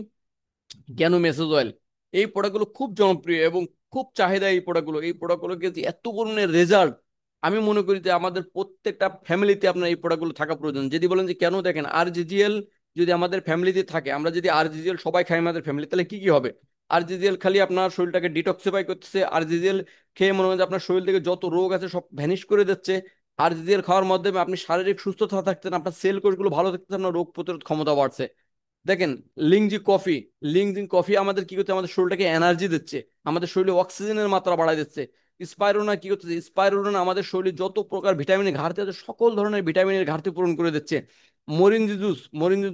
কেন মেসেজ অয়েল। এই প্রোডাক্টগুলো খুব জনপ্রিয় এবং খুব চাহিদা। এই প্রোডাক্টগুলোকে যে এত পরিমাণের রেজাল্ট, আমি মনে করি যে আমাদের প্রত্যেকটা ফ্যামিলিতে আপনার এই প্রোডাক্টগুলো থাকা প্রয়োজন। যদি বলেন যে কেন, দেখেন আরজিজিএল যদি আমাদের ফ্যামিলিতে থাকে, আমরা যদি আরজিজিএল সবাই খাই আমাদের ফ্যামিলি, তাহলে কি কি হবে? আরজিজিএল খালি আপনার শরীরটাকে ডিটক্সিফাই করতেছে। আরজিজিএল খেয়ে মনে হয় যে আপনার শরীর থেকে যত রোগ আছে সব ভ্যানিশ করে দিচ্ছে। আরজিজিএল খাওয়ার মাধ্যমে আপনি শারীরিক সুস্থতা থাকছেন, আপনার সেল কোষগুলো ভালো থাকছে, আপনার রোগ প্রতিরোধ ক্ষমতা বাড়ছে। দেখেন, লিংজি কফি, লিংজি কফি আমাদের কি করছে? আমাদের শরীরটাকে এনার্জি দিচ্ছে, আমাদের শরীরে অক্সিজেনের মাত্রা বাড়ায় দিচ্ছে। স্পাইরুনা কি করতেছে? স্পাইরুনা আমাদের শরীরে যত প্রকার ভিটামিনের ঘাটতি আছে, সকল ধরনের ভিটামিনের ঘাটতি পূরণ করে দিচ্ছে। মরিঞ্জি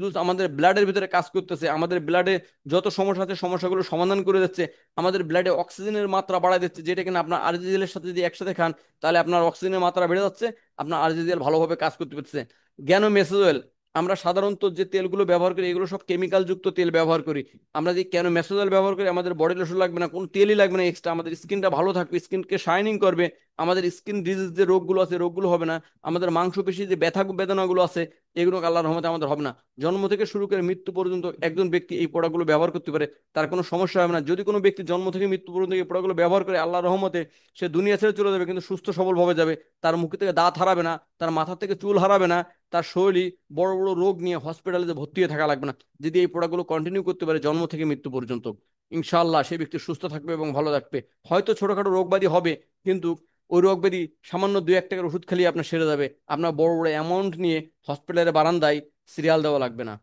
জুস আমাদের ব্লাডের ভিতরে কাজ করতেছে, আমাদের ব্লাডে যত সমস্যা আছে সমস্যাগুলো সমাধান করে দিচ্ছে। আমাদের ব্লাডে অক্সিজেনের মাত্রা বাড়ায় দিচ্ছে, যেটা কিনা আপনার আরজিএল এর সাথে যদি একসাথে খান, তাহলে আপনার অক্সিজেনের মাত্রা বেড়ে যাচ্ছে, আপনার আরজিএল ভালোভাবে কাজ করতে পারছে। জ্ঞান মেসেজ অয়েল আমরা সাধারণত যে তেলগুলো ব্যবহার করি এগুলো সব কেমিক্যাল যুক্ত তেল ব্যবহার করি। আমরা যে কেন মেসোজেল ব্যবহার করি, আমাদের বডি লোশন লাগবে না, কোনো তেলই লাগবে না এক্সট্রা, আমাদের স্কিনটা ভালো থাকবে, স্কিনকে শাইনিং করবে, আমাদের স্কিন ডিজিজ যে রোগগুলো আছে রোগগুলো হবে না, আমাদের মাংসপেশি যে ব্যথা বেদনাগুলো আছে এগুলো আল্লাহর রহমতে আমাদের হবে না। জন্ম থেকে শুরু করে মৃত্যু পর্যন্ত একজন ব্যক্তি এই প্রোডাক্টগুলো ব্যবহার করতে পারে, তার কোনো সমস্যা হবে না। যদি কোনো ব্যক্তি জন্ম থেকে মৃত্যু পর্যন্ত এই প্রোডাক্টগুলো ব্যবহার করে আল্লাহর রহমতে সে দুনিয়া ছেড়ে চলে যাবে, কিন্তু সুস্থ সবল ভাবে যাবে। তার মুখ থেকে দাঁত হারাবে না, তার মাথা থেকে চুল হারাবে না, তার শরীর বড় বড় রোগ নিয়ে হসপিটালে যে ভর্তি হয়ে থাকা লাগবে না, যদি এই প্রোডাক্টগুলো কন্টিনিউ করতে পারে জন্ম থেকে মৃত্যু পর্যন্ত। ইনশাআল্লাহ সেই ব্যক্তি সুস্থ থাকবে এবং ভালো থাকবে। হয়তো ছোটখাটো রোগ ব্যাধি হবে, কিন্তু ওই রোগ ব্যাধি সামান্য 2-1 টাকার ওষুধ খেলিয়ে আপনার সেরে যাবে, আপনার বড় বড় অ্যামাউন্ট নিয়ে হসপিটালের বারান্দায় সিরিয়াল দেওয়া লাগবে না।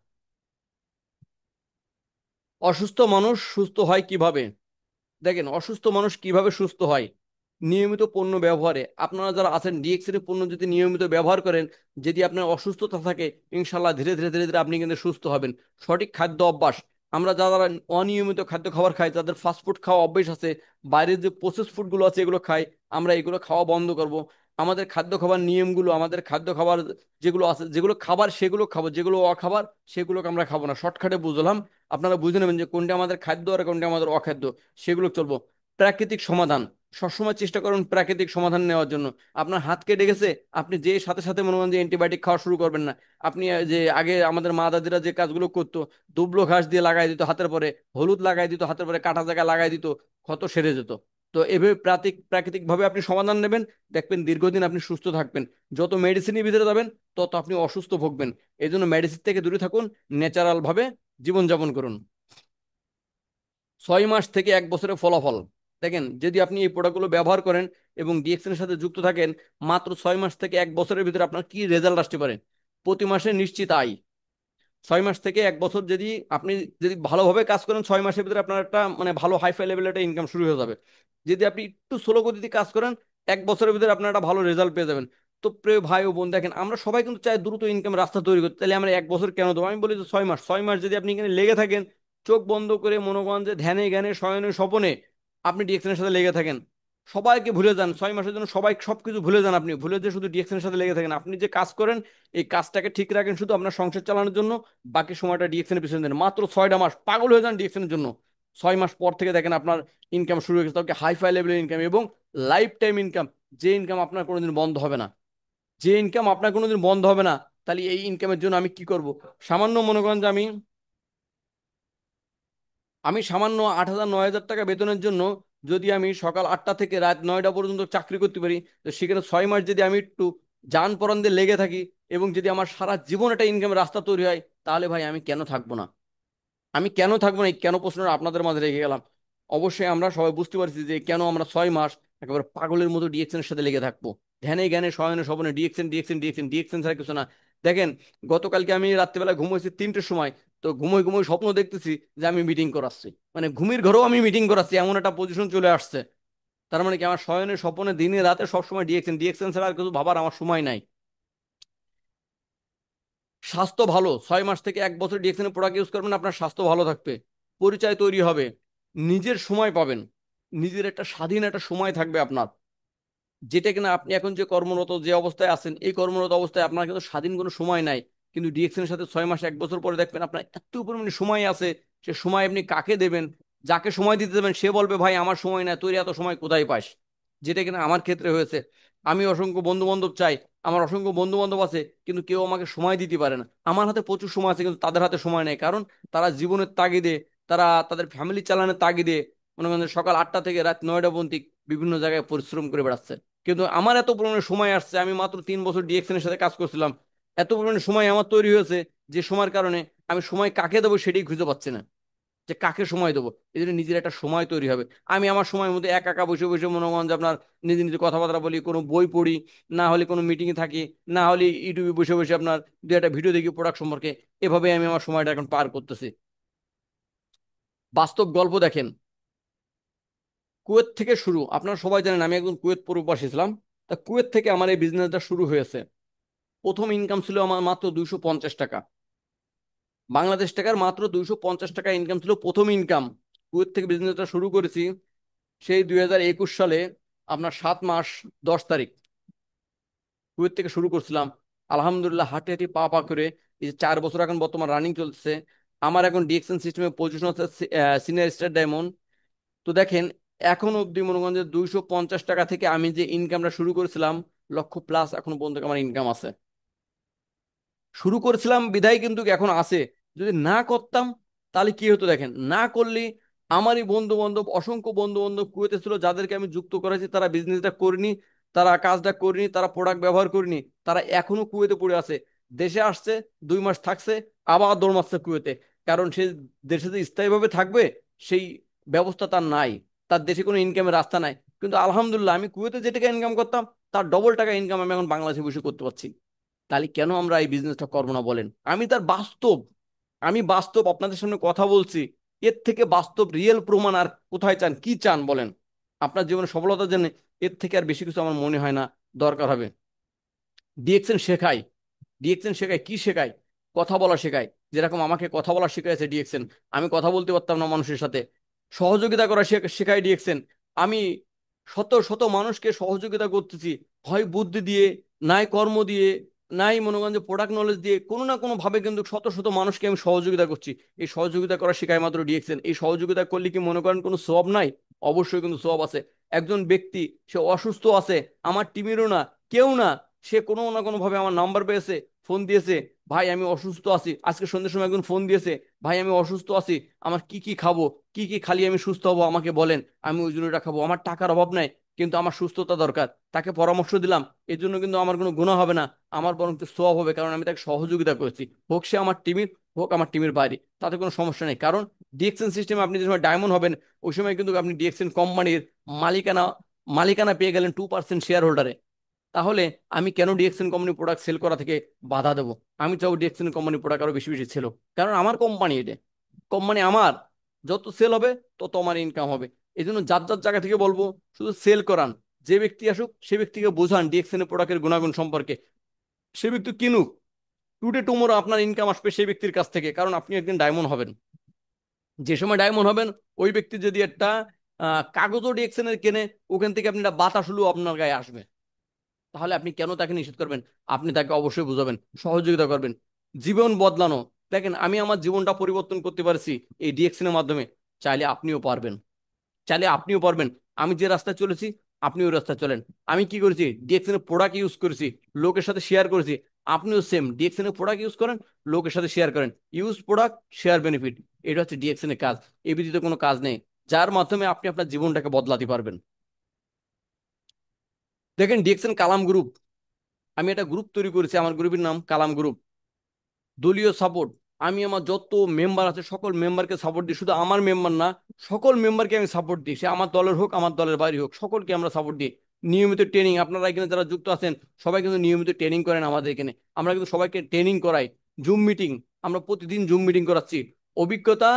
অসুস্থ মানুষ সুস্থ হয় কিভাবে? দেখেন, অসুস্থ মানুষ কিভাবে সুস্থ হয়? নিয়মিত পণ্য ব্যবহারে। আপনারা যারা আছেন ডিএক্সের পণ্য যদি নিয়মিত ব্যবহার করেন, যদি আপনার অসুস্থতা থাকে, ইনশাল্লাহ ধীরে ধীরে ধীরে ধীরে আপনি কিন্তু সুস্থ হবেন। সঠিক খাদ্য অভ্যাস। আমরা যারা অনিয়মিত খাদ্য খাবার খাই, যাদের ফাস্টফুড খাওয়া অভ্যেস আছে, বাইরের যে প্রসেস ফুডগুলো আছে এগুলো খাই, আমরা এগুলো খাওয়া বন্ধ করব। আমাদের খাদ্য খাবার নিয়মগুলো, আমাদের খাদ্য খাবার যেগুলো আছে, যেগুলো খাবার সেগুলো খাবো, যেগুলো অখাবার সেগুলোকে আমরা খাবো না। শর্টকাটে বুঝলাম, আপনারা বুঝে নেবেন যে কোনটা আমাদের খাদ্য আর কোনটা আমাদের অখাদ্য, সেগুলো চলবো। প্রাকৃতিক সমাধান। সবসময় চেষ্টা করুন প্রাকৃতিক সমাধান নেওয়ার জন্য। আপনার হাত কেটে গেছে, আপনি যে সাথে সাথে মনে করেন যে অ্যান্টিবায়োটিক খাওয়া শুরু করবেন না। আপনি যে আগে আমাদের মা দাদিরা যে কাজগুলো করতো, দুবলো ঘাস দিয়ে লাগাই দিত হাতের পরে, হলুদ লাগাই দিত হাতের পরে, কাটা জায়গা লাগাই দিত, ক্ষত সেরে যেত। তো এভাবে প্রাকৃতিক ভাবে আপনি সমাধান নেবেন, দেখবেন দীর্ঘদিন আপনি সুস্থ থাকবেন। যত মেডিসিনের ভিতরে যাবেন তত আপনি অসুস্থ ভুগবেন। এই জন্য মেডিসিন থেকে দূরে থাকুন, ন্যাচারাল ভাবে জীবনযাপন করুন। 6 মাস থেকে 1 বছরের ফলাফল। দেখেন, যদি আপনি এই প্রোডাক্টগুলো ব্যবহার করেন এবং ডিএক্সএন এর সাথে যুক্ত থাকেন, মাত্র 6 মাস থেকে 1 বছরের ভিতরে আপনার কি রেজাল্ট আসতে পারে? প্রতি মাসে নিশ্চিত আয়। 6 মাস থেকে 1 বছর যদি আপনি যদি ভালোভাবে কাজ করেন, 6 মাসের ভিতরে আপনার একটা মানে ভালো হাইফাই লেভেলের একটা ইনকাম শুরু হয়ে যাবে। যদি আপনি একটু স্লো গতিতে কাজ করেন, 1 বছরের ভিতরে আপনার একটা ভালো রেজাল্ট পেয়ে যাবেন। তো প্রিয় ভাই ও বোন, দেখেন আমরা সবাই কিন্তু চাই দ্রুত ইনকাম রাস্তা তৈরি করতে, তাহলে আমরা 1 বছর কেন দেবো? আমি বলি যে 6 মাস। 6 মাস যদি আপনি এখানে লেগে থাকেন, চোখ বন্ধ করে মনে করেন যে ধ্যানে জ্ঞানে শয়নে স্বপনে আপনি ডিএকশনের সাথে লেগে থাকেন, সবাইকে ভুলে যান 6 মাসের জন্য, সবাই সবকিছু ভুলে যান, আপনি ভুলে যে শুধু ডিএকশনের সাথে লেগে থাকেন, আপনি যে কাজ করেন এই কাজটাকে ঠিক রাখেন শুধু আপনার সংসার চালানোর জন্য, বাকি সময়টা ডিএকশনের পিছনে দেন। মাত্র 6টা মাস পাগল হয়ে যান ডিএকশনের জন্য। 6 মাস পর থেকে দেখেন আপনার ইনকাম শুরু হয়ে গেছে, তাকে হাই লেভেলের ইনকাম এবং লাইফ টাইম ইনকাম। যে ইনকাম আপনার কোনোদিন বন্ধ হবে না, যে ইনকাম আপনার কোনোদিন বন্ধ হবে না। তাহলে এই ইনকামের জন্য আমি কি করব? সামান্য মনে করেন যে আমি সামান্য 8,000 9,000 টাকা বেতনের জন্য যদি আমি সকাল 8টা থেকে রাত 9টা পর্যন্ত চাকরি করতে পারি, তো সেখানে 6 মাস যদি আমি একটু যান পরান দিয়ে লেগে থাকি এবং যদি আমার সারা জীবন একটা ইনকামের রাস্তা তৈরি হয়, তাহলে ভাই আমি কেন থাকবো না? আমি কেন থাকবো না? এই কেন প্রশ্নটা আপনাদের মাঝে রেখে গেলাম। অবশ্যই আমরা সবাই বুঝতে পারছি যে কেন আমরা 6 মাস একেবারে পাগলের মতো ডিএকশনের সাথে লেগে থাকবো। ধ্যানে জ্ঞানে শয়নে স্বপনে ডিএকশন ডিএকশন ডিএকশন ডিএকশন ছাড়া কিছু না। দেখেন, গতকালকে আমি রাত্রেবেলা ঘুমোইছি 3টের সময়, তো ঘুমোই ঘুমোই স্বপ্ন দেখতেছি যে আমি মিটিং করাচ্ছি, মানে ঘুমের ঘরেও আমি মিটিং করাচ্ছি, এমন একটা পজিশন চলে আসছে। তার মানে কি আমার শয়নে স্বপনে দিনে রাতে সবসময় ডিএকশন ডিএকশন ছাড়া আর কিছু ভাবার আমার সময় নাই। স্বাস্থ্য ভালো, 6 মাস থেকে 1 বছর ডিএক্সএন প্রোডাক্ট ইউজ করবেন, আপনার স্বাস্থ্য ভালো থাকবে, পরিচয় তৈরি হবে, নিজের সময় পাবেন, নিজের একটা স্বাধীন একটা সময় থাকবে আপনার, যেটা কিনা আপনি এখন যে কর্মরত যে অবস্থায় আছেন এই কর্মরত অবস্থায় আপনার কিন্তু স্বাধীন কোনো সময় নাই। কিন্তু ডিএক্সএন এর সাথে 6 মাস 1 বছর পরে দেখবেন আপনার এত পরিমাণে সময় আছে। সে সময় আপনি কাকে দেবেন? যাকে সময় দিতে দেবেন সে বলবে ভাই আমার সময় নাই, তুই এত সময় কোথায় পাস? যেটা কিনা আমার ক্ষেত্রে হয়েছে। আমি অসংখ্য বন্ধু বান্ধব চাই, আমার অসংখ্য বন্ধু বান্ধব আছে, কিন্তু কেউ আমাকে সময় দিতে পারে না। আমার হাতে প্রচুর সময় আছে কিন্তু তাদের হাতে সময় নেই, কারণ তারা জীবনের তাগিদে, তারা তাদের ফ্যামিলি চালানোর তাগিদে মনে করেন যে সকাল 8টা থেকে রাত 9টা পর্যন্ত বিভিন্ন জায়গায় পরিশ্রম করে বেড়াচ্ছে। কিন্তু আমার এত পরিমাণে সময় আসছে, আমি মাত্র 3 বছর ডিএক্সএন এর সাথে কাজ করছিলাম, এত পরিমাণে সময় আমার তৈরি হয়েছে, যে সময়ের কারণে আমি সময় কাকে দেবো সেটাই খুঁজে পাচ্ছি না, যে কাকে সময় দেবো। এই জন্য নিজের একটা সময় তৈরি হবে। আমি আমার সময়ের মধ্যে একা একা বসে বসে মনে করেন যে আপনার নিজে নিজে কথাবার্তা বলি, কোনো বই পড়ি, না হলে কোনো মিটিংয়ে থাকি, না হলে ইউটিউবে বসে বসে আপনার দু একটা ভিডিও দেখি প্রোডাক্ট সম্পর্কে। এভাবে আমি আমার সময়টা এখন পার করতেছি। বাস্তব গল্প দেখেন, কুয়েত থেকে শুরু। আপনারা সবাই জানেন আমি একজন কুয়েত প্রবাসী ছিলাম। তা কুয়েত থেকে আমার এই বিজনেসটা শুরু হয়েছে। প্রথম ইনকাম ছিল আমার মাত্র 250 টাকা, বাংলাদেশ টাকার মাত্র 250 টাকা ইনকাম ছিল প্রথম ইনকাম। কুয়েত থেকে বিজনেসটা শুরু করেছি সেই 2021 সালে আপনার 7 মাস 10 তারিখ কুয়েত থেকে শুরু করছিলাম। আলহামদুলিল্লাহ হাঁটি হাঁটি পা পা করে এই যে 4 বছর এখন বর্তমান রানিং চলছে, আমার এখন ডিএক্সএন সিস্টেমে পজিশন হচ্ছে সিনিয়র স্টার ডায়মন্ড। তো দেখেন, এখন অব্দি মনে করেন যে 250 টাকা থেকে আমি যে ইনকামটা শুরু করেছিলাম, লক্ষ প্লাস এখন পর্যন্ত আমার ইনকাম আছে। শুরু করেছিলাম বিধায় কিন্তু এখন আছে। যদি না করতাম তাহলে কি হতো দেখেন, না করলে আমারই বন্ধু বান্ধব, অসংখ্য বন্ধু বান্ধব কুয়েতে ছিল, যাদেরকে আমি যুক্ত করেছি, তারা বিজনেসটা করিনি, তারা কাজটা করিনি, তারা প্রোডাক্ট ব্যবহার করিনি, তারা এখনো কুয়েতে পড়ে আছে। দেশে আসছে, 2 মাস থাকছে, আবার দৌড় মারছে কুয়েতে। কারণ সে দেশে যে স্থায়ীভাবে থাকবে সেই ব্যবস্থা তার নাই, তার দেশে কোনো ইনকামের রাস্তা নাই। কিন্তু আলহামদুলিল্লাহ, আমি কুয়েতে যে টাকা ইনকাম করতাম তার ডবল টাকা ইনকাম আমি এখন বাংলাদেশে বসে করতে পারছি। তাহলে কেন আমরা এই বিজনেসটা করবো না বলেন? আমি তার বাস্তব, আমি বাস্তব আপনাদের সামনে কথা বলছি। এর থেকে বাস্তব রিয়েল প্রমাণ আর কোথায় চান, কি চান বলেন? আপনার জীবনে সফলতার জন্য এর থেকে আর বেশি কিছু আমার মনে হয় না দরকার হবে। ডিএক্সএন শেখায়, ডিএক্সএন শেখায় কি শেখায়? কথা বলা শেখায়। যেরকম আমাকে কথা বলা শিখাইছে ডিএক্সএন, আমি কথা বলতে পারতাম না মানুষের সাথে। সহযোগিতা করা শেখায় ডিএক্সএন। আমি শত শত মানুষকে সহযোগিতা করতেছি, হয় বুদ্ধি দিয়ে, নাই কর্ম দিয়ে, নাই মনে করেন যে প্রোডাক্ট নলেজ দিয়ে, কোনো না কোনো ভাবে কিন্তু শত শত মানুষকে আমি সহযোগিতা করছি। এই সহযোগিতা করা শেখায় মাত্র ডিএক্সএন। এই সহযোগিতা করলে কি মনে করেন কোনো সওয়াব নাই? অবশ্যই কিন্তু সওয়াব আছে। একজন ব্যক্তি, সে অসুস্থ আছে, আমার টিমেরও না, কেউ না, সে কোনো না কোনো ভাবে আমার নাম্বার পেয়েছে, ফোন দিয়েছে, ভাই আমি অসুস্থ আছি। আজকে সন্ধ্যের সময় একজন ফোন দিয়েছে, ভাই আমি অসুস্থ আছি, আমার কি কি খাবো, কি কি খালি আমি সুস্থ হবো আমাকে বলেন, আমি ওই জন্য এটা খাবো। আমার টাকার অভাব নাই, কিন্তু আমার সুস্থতা দরকার। তাকে পরামর্শ দিলাম, এর জন্য কিন্তু আমার কোনো গুনাহ হবে না, আমার বরং সওয়াব হবে, কারণ আমি তাকে সহযোগিতা করেছি। হোক সে আমার টিমের, হোক আমার টিমের বাইরে, তাতে কোনো সমস্যা নেই। কারণ ডিএক্সএন সিস্টেমে আপনি যে সময় ডায়মন্ড হবেন, ওই সময় কিন্তু আপনি ডিএক্সএন কোম্পানির মালিকানা মালিকানা পেয়ে গেলেন 2% শেয়ার হোল্ডারে। তাহলে আমি কেন ডিএক্সএন কোম্পানি প্রোডাক্ট সেল করা থেকে বাধা দেবো? আমি চাবো ডিএক্সএন কোম্পানি প্রোডাক্ট আরো বেশি বেশি সেল হোক, কারণ আমার কোম্পানি এটা, কোম্পানি আমার, যত সেল হবে তত আমার ইনকাম হবে। এই জন্য যার যার জায়গা থেকে বলবো, শুধু সেল করান। যে ব্যক্তি আসুক সে ব্যক্তিকে বোঝান ডিএক্সএন প্রোডাক্টের গুণাগুণ সম্পর্কে, সে ব্যক্তি কিনুক। টুডে টুমোরো আপনার ইনকাম আসবে সেই ব্যক্তির কাছ থেকে, কারণ আপনি একদিন ডায়মন্ড হবেন। যে সময় ডায়মন্ড হবেন, ওই ব্যক্তি যদি একটা কাগজও ডিএক্সএন এর কেনে, ওখান থেকে আপনি একটা বাতাস হলেও আপনার গায়ে আসবে। তাহলে আপনি কেন তাকে নিষেধ করবেন? আপনি তাকে অবশ্যই বুঝাবেন, সহযোগিতা করবেন। জীবন বদলানো, দেখেন আমি আমার জীবনটা পরিবর্তন করতে পারছি এই ডিএক্সএন এর মাধ্যমে। চাইলে আপনিও পারবেন, চাইলে আপনিও পারবেন। আমি যে রাস্তায় চলেছি আপনি ওই রাস্তায় চলেন। আমি কি করেছি, ডিএক্সএন এর প্রোডাক্ট ইউজ করেছি, লোকের সাথে শেয়ার করেছি। আপনিও সেম ডিএক্সএন এর প্রোডাক্ট ইউজ করেন, লোকের সাথে শেয়ার করেন। ইউজ প্রোডাক্ট, শেয়ার বেনিফিট, এটা হচ্ছে ডিএক্সএন এর কাজ। এ ব্যতীত কোনো কাজ নেই যার মাধ্যমে আপনি আপনার জীবনটাকে বদলাতে পারবেন। দেখেন ডিএক্সএন কালাম গ্রুপ, আমি একটা গ্রুপ তৈরি করেছি, আমার গ্রুপের নাম কালাম গ্রুপ। দলীয় সাপোর্ট, আমি আমার যত মেম্বার আছে সকল মেম্বারকে সাপোর্ট দিই। শুধু আমার মেম্বার না, সকল মেম্বারকে আমি সাপোর্ট দিই। সে আমার দলের হোক, আমার দলের বাইরে হোক, সকলকে আমরা সাপোর্ট দিই। নিয়মিত ট্রেনিং, আপনারা এখানে যারা যুক্ত আছেন সবাই কিন্তু নিয়মিত ট্রেনিং করেন আমাদের এখানে। আমরা কিন্তু সবাইকে ট্রেনিং করাই। জুম মিটিং, আমরা প্রতিদিন জুম মিটিং করাচ্ছি। অভিজ্ঞতা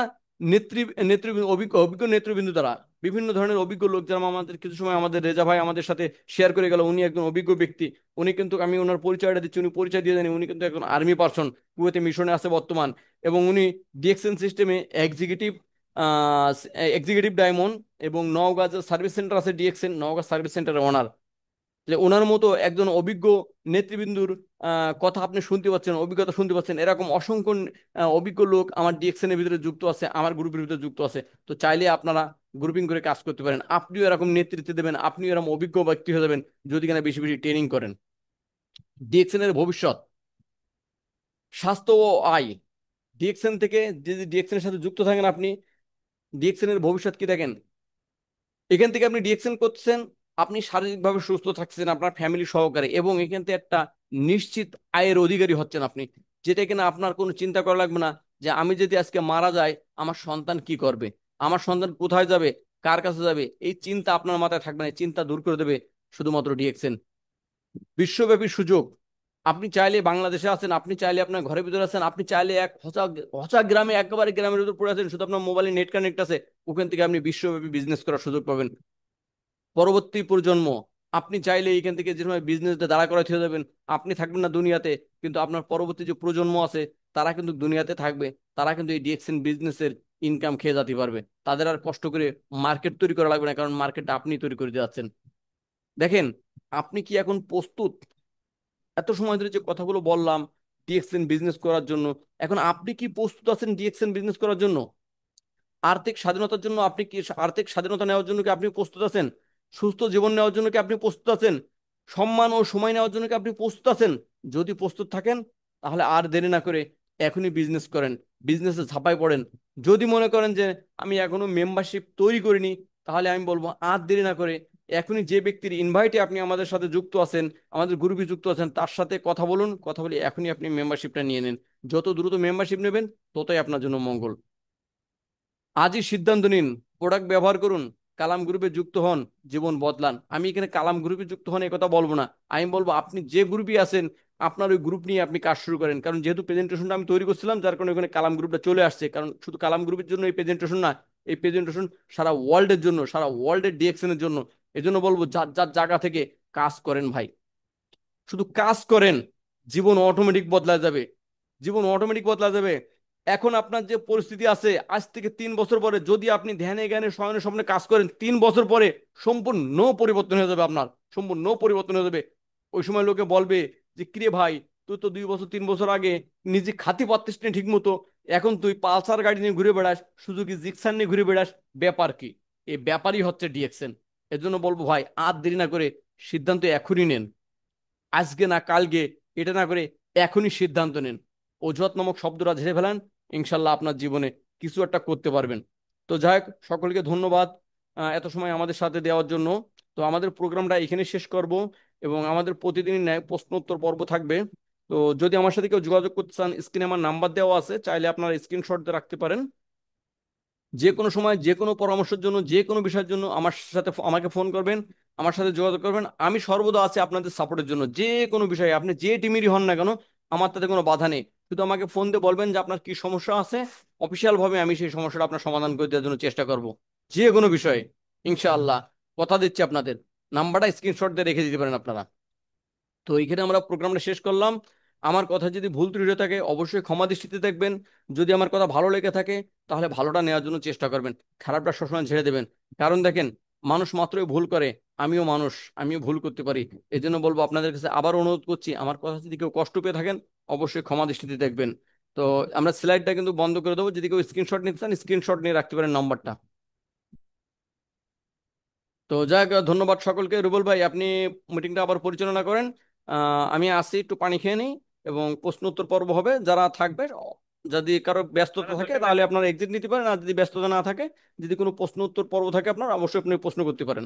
নেতৃ নেতৃবৃন্দ, অভিজ্ঞ অভিজ্ঞ নেতৃবৃন্দ দ্বারা, বিভিন্ন ধরনের অভিজ্ঞ লোক, যেমন আমাদের কিছু সময় আমাদের রেজা ভাই আমাদের সাথে শেয়ার করে গেল, উনি একজন অভিজ্ঞ ব্যক্তি। উনি কিন্তু, আমি ওনার পরিচয়টা দিচ্ছি, উনি পরিচয় দিয়ে জানি, উনি কিন্তু একজন আর্মি পার্সন, কুয়েতে মিশনে আছে বর্তমান। এবং উনি ডিএক্সএন সিস্টেমে এক্সিকিউটিভ, এক্সিকিউটিভ ডায়মন্ড। এবং নওগাঁ যে সার্ভিস সেন্টার আছে ডিএক্সএন নওগাঁ সার্ভিস সেন্টারের ওনার। যে ওনার মতো একজন অভিজ্ঞ নেতৃবৃন্দুর কথা আপনি শুনতে পাচ্ছেন, অভিজ্ঞতা শুনতে পাচ্ছেন, এরকম অসংখ্য অভিজ্ঞ লোক আমার ডিএক্সএন এর ভিতরে যুক্ত আছে, আমার গ্রুপের ভিতরে যুক্ত আছে। তো চাইলে আপনারা গ্রুপিং করে কাজ করতে পারেন, আপনিও এরকম নেতৃত্ব দেবেন, আপনিও এরকম অভিজ্ঞ ব্যক্তি হয়ে যাবেন যদি কিনা বেশি বেশি ট্রেনিং করেন। ডিএক্সএন এর ভবিষ্যৎ, স্বাস্থ্য ও আয়। ডিএক্সএন থেকে যদি ডিএক্সএন এর সাথে যুক্ত থাকেন আপনি, ডিএক্সএন এর ভবিষ্যৎ কি দেখেন? এখান থেকে আপনি ডিএক্সএন করছেন, আপনি শারীরিকভাবে সুস্থ থাকছেন আপনার ফ্যামিলি সহকারে, এবং এখান থেকে একটা নিশ্চিত আয়ের অধিকারী হচ্ছেন আপনি। যেটা কিনা আপনার কোনো চিন্তা করা লাগবে না যে আমি যদি আজকে মারা যাই আমার সন্তান কি করবে, আমার সন্তান কোথায় যাবে, কার কাছে যাবে, এই চিন্তা আপনার মাথায় থাকবে না। এই চিন্তা দূর করে দেবে শুধুমাত্র ডিএক্সএন। বিশ্বব্যাপী সুযোগ, আপনি চাইলে বাংলাদেশে আছেন, আপনি চাইলে আপনার ঘরের ভিতরে আছেন, আপনি চাইলে এক হচা হচা গ্রামে, একেবারে গ্রামের ভিতর পড়ে আছেন, শুধু আপনার মোবাইলে নেট কানেক্ট আছে, ওখান থেকে আপনি বিশ্বব্যাপী বিজনেস করার সুযোগ পাবেন। পরবর্তী প্রজন্ম, আপনি চাইলে এখান থেকে যে সময় বিজনেসটা দাঁড়া করাতে হয়ে যাবেন, আপনি থাকবেন না দুনিয়াতে, কিন্তু আপনার পরবর্তী যে প্রজন্ম আছে তারা কিন্তু দুনিয়াতে থাকবে। তারা কিন্তু এই ডিএক্সএন বিজনেসের ইনকাম খেয়ে যেতে পারবে। তাদের আর কষ্ট করে মার্কেট তৈরি করা লাগবে না, কারণ মার্কেটটা আপনি তৈরি করে যাচ্ছেন। দেখেন, আপনি কি এখন প্রস্তুত? এত সময় ধরে যে কথাগুলো বললাম, ডিএক্সএন বিজনেস করার জন্য। এখন আপনি কি প্রস্তুত আছেন ডিএক্সএন বিজনেস করার জন্য? আর্থিক স্বাধীনতার জন্য আপনি কি, আর্থিক স্বাধীনতা নেওয়ার জন্য কি আপনি প্রস্তুত আছেন? সুস্থ জীবন নেওয়ার জন্য কি আপনি প্রস্তুত আছেন? সম্মান ও সময় নেওয়ার জন্য কি আপনি প্রস্তুত আছেন? যদি প্রস্তুত থাকেন তাহলে আর দেরি না করে এখনই বিজনেস করেন, বিজনেসে ঝাঁপায় পড়েন। যদি মনে করেন যে আমি এখনো মেম্বারশিপ তৈরি করিনি, তাহলে আমি বলবো আর দেরি না করে এখনই যে ব্যক্তির ইনভাইটে আপনি আমাদের সাথে যুক্ত আছেন, আমাদের গ্রুপে যুক্ত আছেন, তার সাথে কথা বলুন, কথা বলে এখনই আপনি মেম্বারশিপটা নিয়ে নিন। যত দ্রুত মেম্বারশিপ নেবেন ততই আপনার জন্য মঙ্গল। আজই সিদ্ধান্ত নিন, প্রোডাক্ট ব্যবহার করুন, কালাম গ্রুপে যুক্ত হন, জীবন বদলান। আমি এখানে কালাম গ্রুপে যুক্ত হন এই কথা বলবো না, আমি বলবো আপনি যে গ্রুপে আছেন আপনার ওই গ্রুপ নিয়ে আপনি কাজ শুরু করেন। কারণ যেহেতু প্রেজেন্টেশনটা আমি তৈরি করছিলাম, যার কারণে ওখানে কালাম গ্রুপটা চলে আসছে। কারণ শুধু কালাম গ্রুপের জন্য এই প্রেজেন্টেশন না, এই প্রেজেন্টেশন সারা ওয়ার্ল্ডের জন্য, সারা ওয়ার্ল্ডের ডিএক্সএনের জন্য। এজন্য বলবো যার যার জায়গা থেকে কাজ করেন ভাই, শুধু কাজ করেন, জীবন অটোমেটিক বদলা যাবে, জীবন অটোমেটিক বদলা যাবে। এখন আপনার যে পরিস্থিতি আছে, আজ থেকে 3 বছর পরে যদি আপনি ধ্যানে জ্ঞানে শয়নে স্বপ্নে কাজ করেন, 3 বছর পরে সম্পূর্ণ পরিবর্তন হয়ে যাবে আপনার, সম্পূর্ণ পরিবর্তন হয়ে যাবে। ওই সময় লোকে বলবে যে কিরে ভাই, তুই তো 2 বছর 3 বছর আগে নিজে খাতি পারতিস না ঠিক মতো, এখন তুই পালসার গাড়ি নিয়ে ঘুরে বেড়াস, সুজুকি জিক্সার নিয়ে ঘুরে বেড়াস, ব্যাপার কি? এই ব্যাপারই হচ্ছে ডিএক্সএন। এর জন্য বলবো ভাই আর দেরি না করে সিদ্ধান্ত এখনই নেন, আজকে না কালকে, এটা না করে এখনই সিদ্ধান্ত নিন। অজুহাত নামক শব্দটা ঝেড়ে ফেলান, ইনশাল্লাহ আপনার জীবনে কিছু একটা করতে পারবেন। তো যাই হোক, সকলকে ধন্যবাদ এত সময় আমাদের সাথে দেওয়ার জন্য। তো আমাদের প্রোগ্রামটা এখানে শেষ করব, এবং আমাদের প্রতিদিনই ন্যায় প্রশ্ন উত্তর পর্ব থাকবে। তো যদি আমার সাথে কেউ যোগাযোগ করতে চান, স্ক্রিনে আমার নাম্বার দেওয়া আছে, চাইলে আপনারা স্ক্রিনশট দিয়ে রাখতে পারেন। যে কোনো সময় যে কোনো পরামর্শের জন্য, যে কোনো বিষয়ের জন্য আমার সাথে আমাকে ফোন করবেন, আমার সাথে যোগাযোগ করবেন। আমি সর্বদা আছি আপনাদের সাপোর্টের জন্য। যে কোনো বিষয়ে আপনি যে টিমেরই হন না কেন, আমার তাতে কোনো বাধা নেই। শুধু আমাকে ফোন দিয়ে বলবেন যে আপনার কি সমস্যা আছে, অফিসিয়াল ভাবে আমি সেই সমস্যাটা আপনার সমাধান করে দেওয়ার জন্য চেষ্টা করব, যে কোনো বিষয়ে, ইনশাআল্লাহ। কথা দিচ্ছি আপনাদের। নাম্বারটা স্ক্রিনশট দিয়ে রেখে দিতে পারেন আপনারা। তো এইখানে আমরা প্রোগ্রামটা শেষ করলাম। আমার কথা যদি ভুল ত্রুটি হয়ে থাকে অবশ্যই ক্ষমা দৃষ্টিতে দেখবেন। যদি আমার কথা ভালো লেগে থাকে তাহলে ভালোটা নেওয়ার জন্য চেষ্টা করবেন, খারাপটা সবসময় ছেড়ে দেবেন। কারণ দেখেন, মানুষ মাত্রই ভুল করে, আমিও মানুষ, আমিও ভুল করতে পারি। এই জন্য বলবো আপনাদের কাছে আবার অনুরোধ করছি, আমার কথা যদি কেউ কষ্ট পেয়ে থাকেন অবশ্যই ক্ষমা দৃষ্টিতে দেখবেন। তো আমরা স্লাইডটা কিন্তু বন্ধ করে দেবো, যদি কেউ স্ক্রিনশট নিতে চান স্ক্রিনশট নিয়ে রাখতে পারেন নাম্বারটা। তো যাক, ধন্যবাদ সকলকে। রুবেল ভাই, আপনি মিটিংটা আবার পরিচালনা করেন। আমি আসি, একটু পানি খেয়ে নিই, এবং প্রশ্ন উত্তর পর্ব হবে। যারা থাকবে, যদি কারো ব্যস্ততা করার থাকে দরকার নাই। তাহলে আপনারা এক্সিট নিতে পারেন, আর যদি ব্যস্ততা না থাকে, যদি কোনো প্রশ্ন উত্তর পর্ব থাকে আপনার, অবশ্যই আপনি প্রশ্ন করতে পারেন।